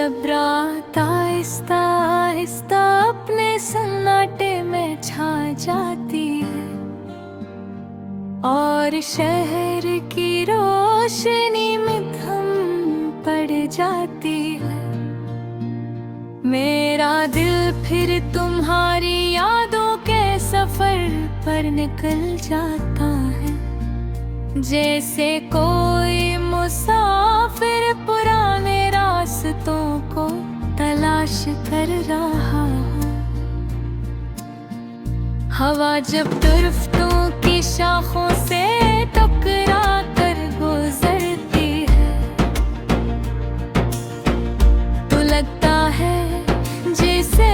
जब रात आहिस्ता आहिस्ता अपने सन्नाटे में छा जाती है और शहर की रोशनी में थम पड़ जाती है, मेरा दिल फिर तुम्हारी यादों के सफर पर निकल जाता है। जैसे कोई मुसाफिर पुराने रास्तों को तलाश कर रहा हो। हवा जब दरख्तों की शाखों से टकरा कर गुजरती है तो लगता है जैसे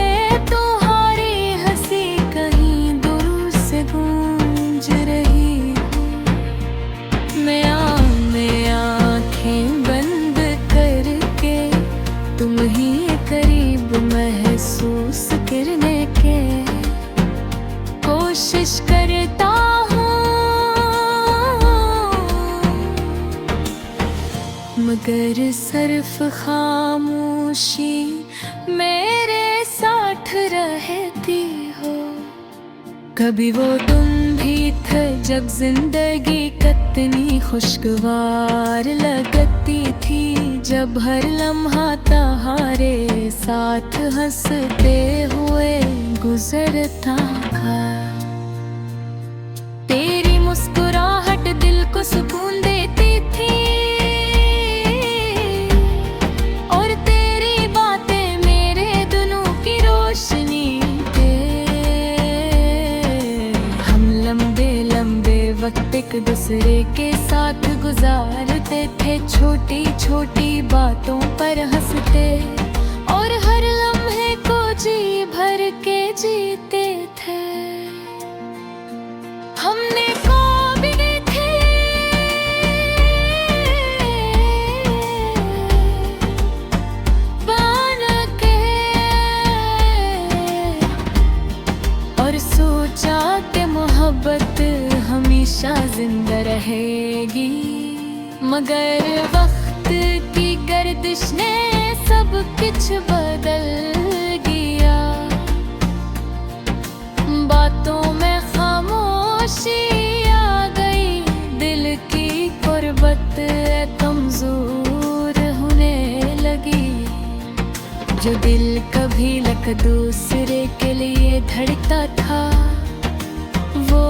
तुम्हारी हंसी कहीं दूर से गूंज रही हो। मैं आंखें बंद करके तुम ही करीब महसूस करने के कोशिश करता हूँ, मगर सिर्फ खामोशी मेरे साथ रहती हो। कभी वो तुम भी थे जब जिंदगी कितनी खुशगवार लगती थी, जब हर लम्हा तुम्हारे साथ हंसते हुए गुजरता था। तेरी मुस्कुराहट दिल को सुकून देती थी और तेरी बातें मेरे दिनों की रोशनी थे। हम लंबे लंबे वक्त एक दूसरे के साथ गुजारते थे, छोटी छोटी बातों पर हंसते और हर लम्हे को जी भर के जीते थे। हमने ख्वाब देखे बन के और सोचा कि मोहब्बत हमेशा जिंदा रहेगी, मगर वक्त की गर्दिश ने सब कुछ बदल गया। बातों में खामोशी आ गई, दिल की गुर्बत कमजोर होने लगी। जो दिल कभी लक दूसरे के लिए धड़कता था वो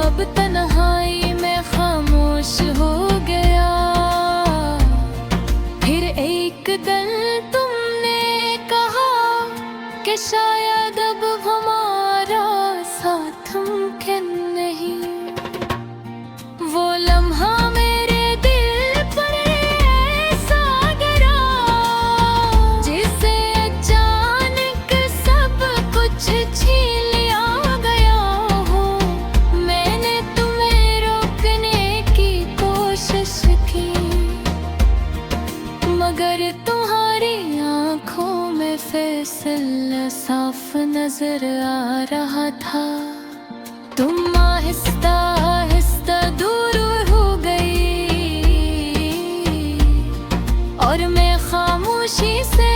अब तन्हाई में खामोश हो गया। फिर एक दिन तुमने कहा कि शायद अब हमारा साथ मुमकिन नहीं। वो लम्हा मेरे दिल पर ऐसा गिरा जिसे अचानक सब कुछ छीन लिया गया हो। मैंने तुम्हें रोकने की कोशिश की, मगर तुम्हारी आंखों में फैसला साफ नजर आ रहा था। तुम आहिस्ता आहिस्ता दूर हो गई और मैं खामोशी से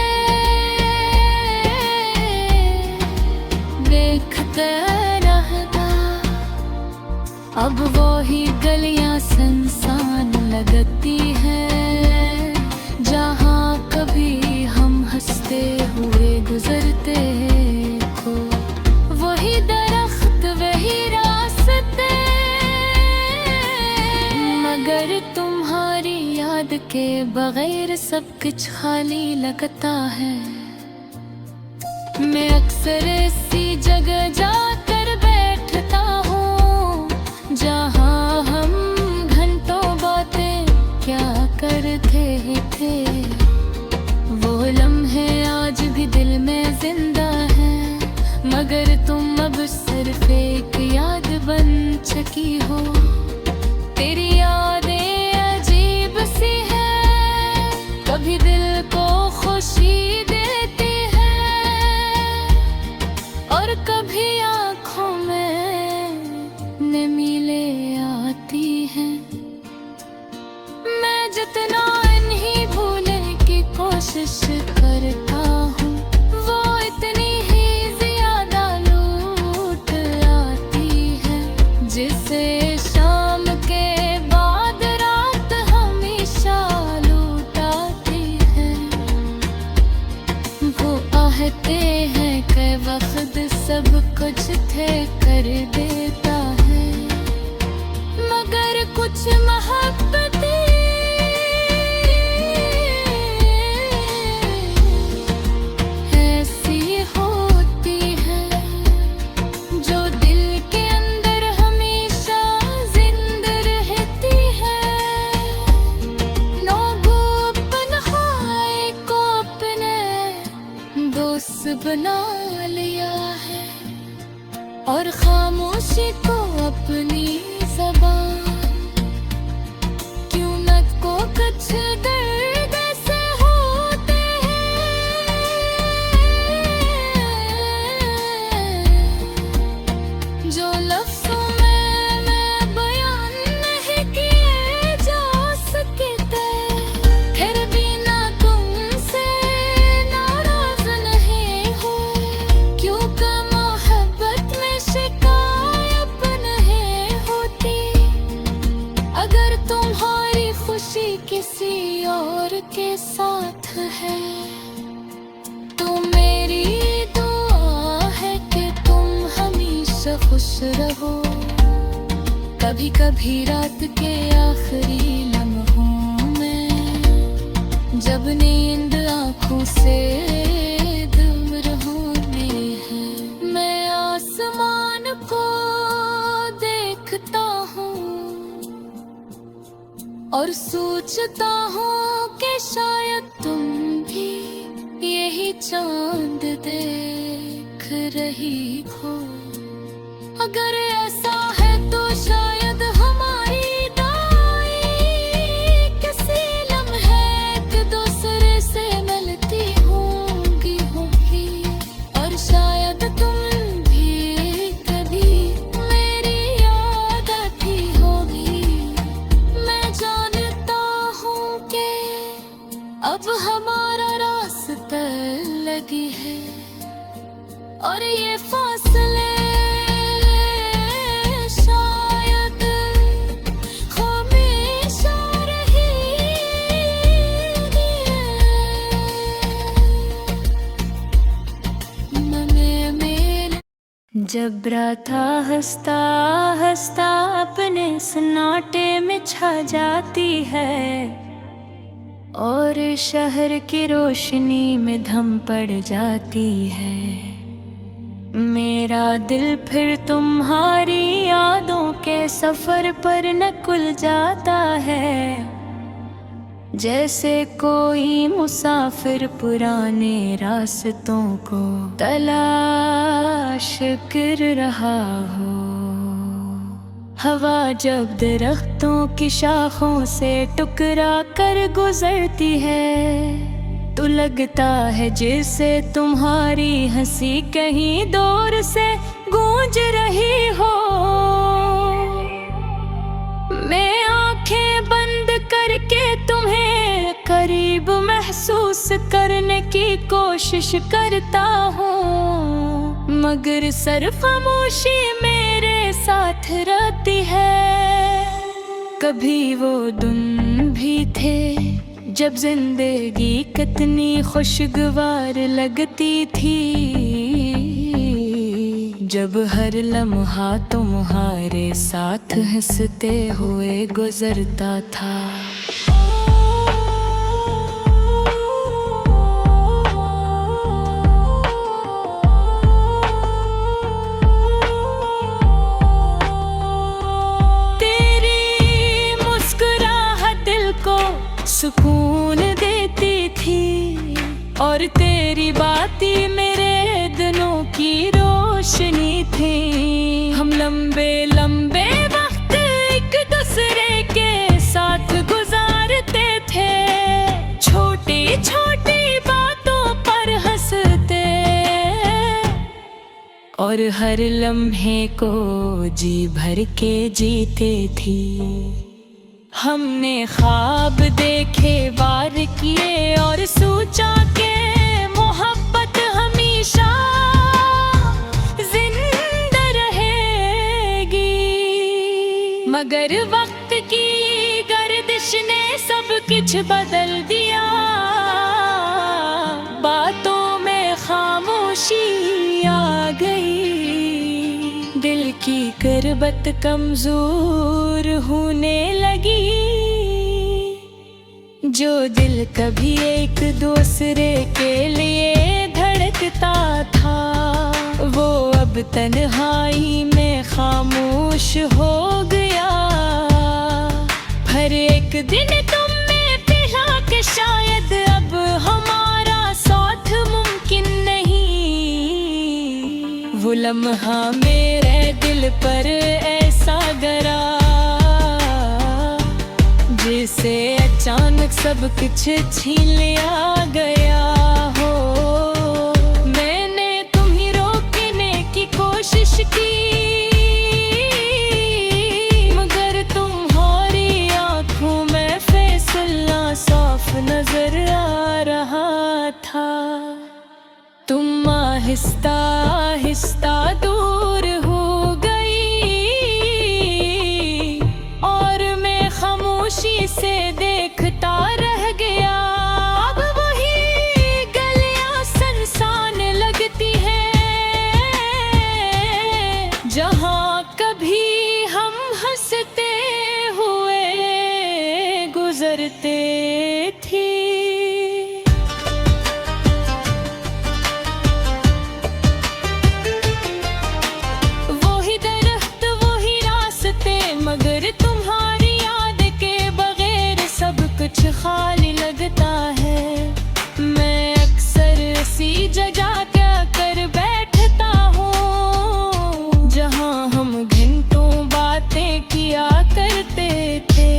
देखते रहता। अब वो ही गलियां सुनसान लगती हैं जहाँ कभी हम हंसते हुए गुजरते को। वही दरख्त वही रास्ते, मगर तुम्हारी याद के बगैर सब कुछ खाली लगता है। मैं अक्सर ऐसी जगह जाकर बैठता हूँ जहाँ हम घंटों बातें क्या करते थे। वो लम्हे आज भी दिल में जिंदा हैं, मगर तुम अब सिर्फ एक याद बन चुकी हो। तेरी यादें अजीब सी हैं, कभी दिल को खुशी देती हैं और कभी आँखों में नमी ले आती हैं। मैं जितना इन्हीं भूलने की कोशिश करती खुद सब कुछ थे कर देता है, मगर कुछ मोहब्बतें ऐसी होती हैं जो दिल के अंदर हमेशा जिंदा रहती है। लोगों अपन हाय को अपने दोस्त बना लिया है और खामोशी को अपनी ज़बान। क्यों न को कुछ दर्द से होते हैं जो लफ्ज़ों में मैं बयान नहीं किए जा सकते। फिर भी ना तुमसे नाराज़ नहीं हूँ, क्योंकि मोहब्बत में शिकायत नहीं होती। अगर तुम्हारी खुशी किसी और के साथ है तो मेरी दुआ है कि तुम हमेशा खुश रहो। कभी कभी रात के आखिरी लम्हों में जब नींद आँखों से दूर होने है, मैं आसमान को देखता हूँ और सोचता हूँ कि शायद तुम भी यही चांद देख रही हो। अगर ऐसा है तो शायद हमारी दाई किसी लम्हे एक दूसरे से मिलती होंगी और शायद तुम भी कभी मेरी याद आती होगी। मैं जानता हूँ कि अब हमारा रास्ता लगी है और ये फासले शायद हमेशा रहेंगे। जब राता हंसता हंसता अपने सन्नाटे में छा जाती है और शहर की रोशनी में धम पड़ जाती है, मेरा दिल फिर तुम्हारी यादों के सफर पर नकुल जाता है। जैसे कोई मुसाफिर पुराने रास्तों को तलाश कर रहा हो। हवा जब दरख्तों की शाखों से टकरा कर गुजरती है तो लगता है जैसे तुम्हारी हंसी कहीं दूर से गूंज रही हो। मैं आंखें बंद करके तुम्हें करीब महसूस करने की कोशिश करता हूँ, मगर सिर्फ खामोशी मेरे साथ रहती है। कभी वो दिन भी थे जब जिंदगी कितनी खुशगवार लगती थी, जब हर लम्हा तुम्हारे साथ हंसते हुए गुजरता था। सुकून देती थी और तेरी बातें मेरे दिनों की रोशनी थी। हम लंबे लंबे वक्त एक दूसरे के साथ गुजारते थे, छोटी छोटी बातों पर हंसते और हर लम्हे को जी भर के जीते थी। हमने ख्वाब देखे वार किए और सोचा के मोहब्बत हमेशा जिंदा रहेगी, मगर वक्त की गर्दिश ने सब कुछ बदल दिया। बातों में खामोशी आ की गुर्बत कमजोर होने लगी। जो दिल कभी एक दूसरे के लिए धड़कता था, वो अब तन्हाई में खामोश हो गया। हर एक दिन तुमने कहा कि शायद अब हमारा साथ मुमकिन नहीं। वो लम्हा मेरे दिल पर ऐसा गरा, जिसे अचानक सब कुछ छीन लिया गया हो। मैंने तुम्हें रोकने की कोशिश की, मगर तुम्हारी आंखों में फैसला साफ नजर आ रहा था। तुम आहिस्ता आहिस्ता दूर हो गई और मैं खामोशी से देखता रह गया। अब वही गलियां सुनसान लगती हैं, जहां कभी हम हंसते हुए गुजरते थे। मगर तुम्हारी याद के बगैर सब कुछ खाली लगता है। मैं अक्सर ऐसी जगह क्या कर बैठता हूँ, जहाँ हम घंटों बातें किया करते थे।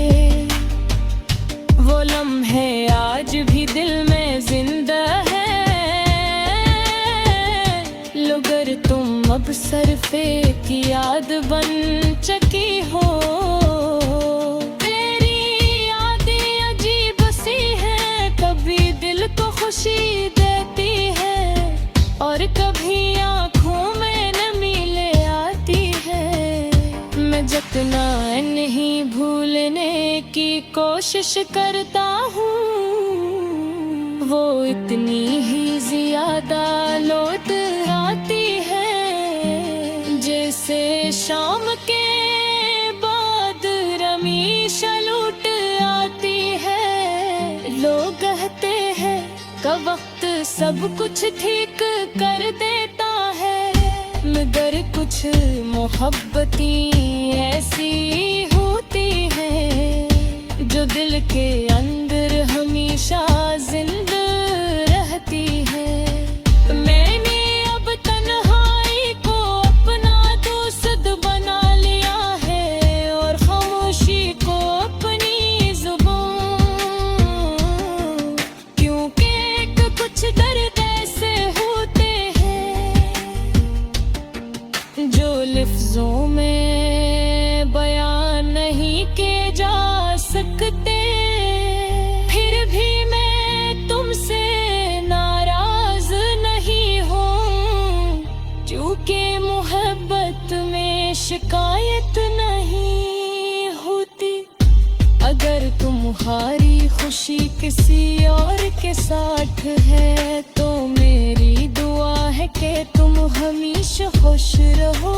वो लम्हे आज भी दिल में जिंदा है, मगर तुम अब सरफे की याद बन चुकी हो। तेरी यादें अजीब सी हैं, कभी दिल को खुशी देती है और कभी आँखों में नमी ले आती है। मैं जितना नहीं भूलने की कोशिश करता हूँ, वो इतनी ही ज्यादा लौट आती है। जैसे शाम के बाद रमीशा लौट आती है। लोग कहते हैं कि वक्त सब कुछ ठीक कर देता है, मगर कुछ मोहब्बतें ऐसी होती हैं जो दिल के अंदर हमेशा जिंदा रहती है। मैंने अब तन्हाई को अपना दोस्त बना लिया है और खामोशी को अपनी जुबान, क्योंकि कुछ दर्द ऐसे होते हैं जो लफ्जों में बयान नहीं किए जा सकते। फिर भी मैं तुमसे नाराज नहीं हूँ, क्योंकि मोहब्बत में शिकायत नहीं होती। अगर तुम्हारी खुशी किसी और के साथ है, तो मेरी दुआ है कि तुम हमेशा खुश रहो।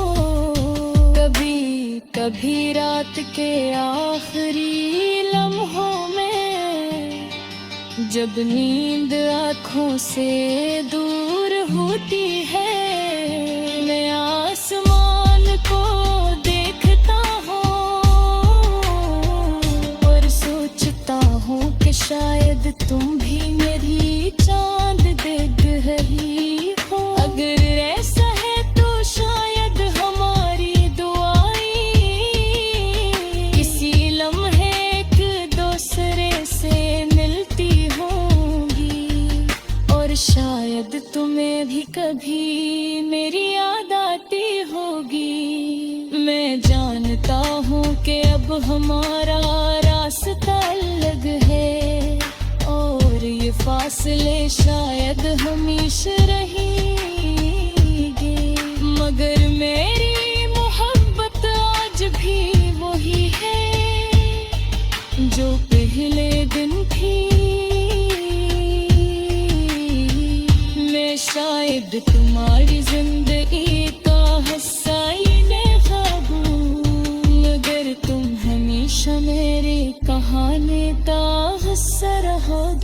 कभी कभी रात के आखिरी लम्हों में, जब नींद आँखों से दूर होती है, मैं आसमान को देखता हूँ और सोचता हूँ कि शायद तुम भी मेरी चांद देख रही हो। अगर ऐसा है तो शायद हमारी दुआएं किसी लम्हे एक दूसरे से मिलती होंगी, और शायद तुम्हें भी कभी मेरी याद आती होगी। मैं जानता हूँ कि अब हमारा रास्ता अलग है, और ये फासले शायद हमेशा रहेंगे, मगर मेरी मोहब्बत आज भी वही है जो पहले दिन थी। मैं शायद तुम्हारी जिंदगी का हिस्सा ही नहीं।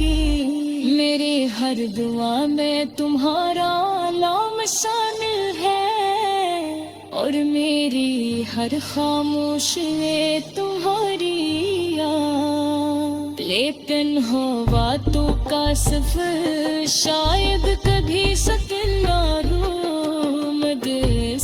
की। मेरी हर दुआ में तुम्हारा नाम शामिल है, और मेरी हर खामोश में तुम्हारी याद। लेकिन हो बातों का सफर शायद कभी सकिन ना रूम दे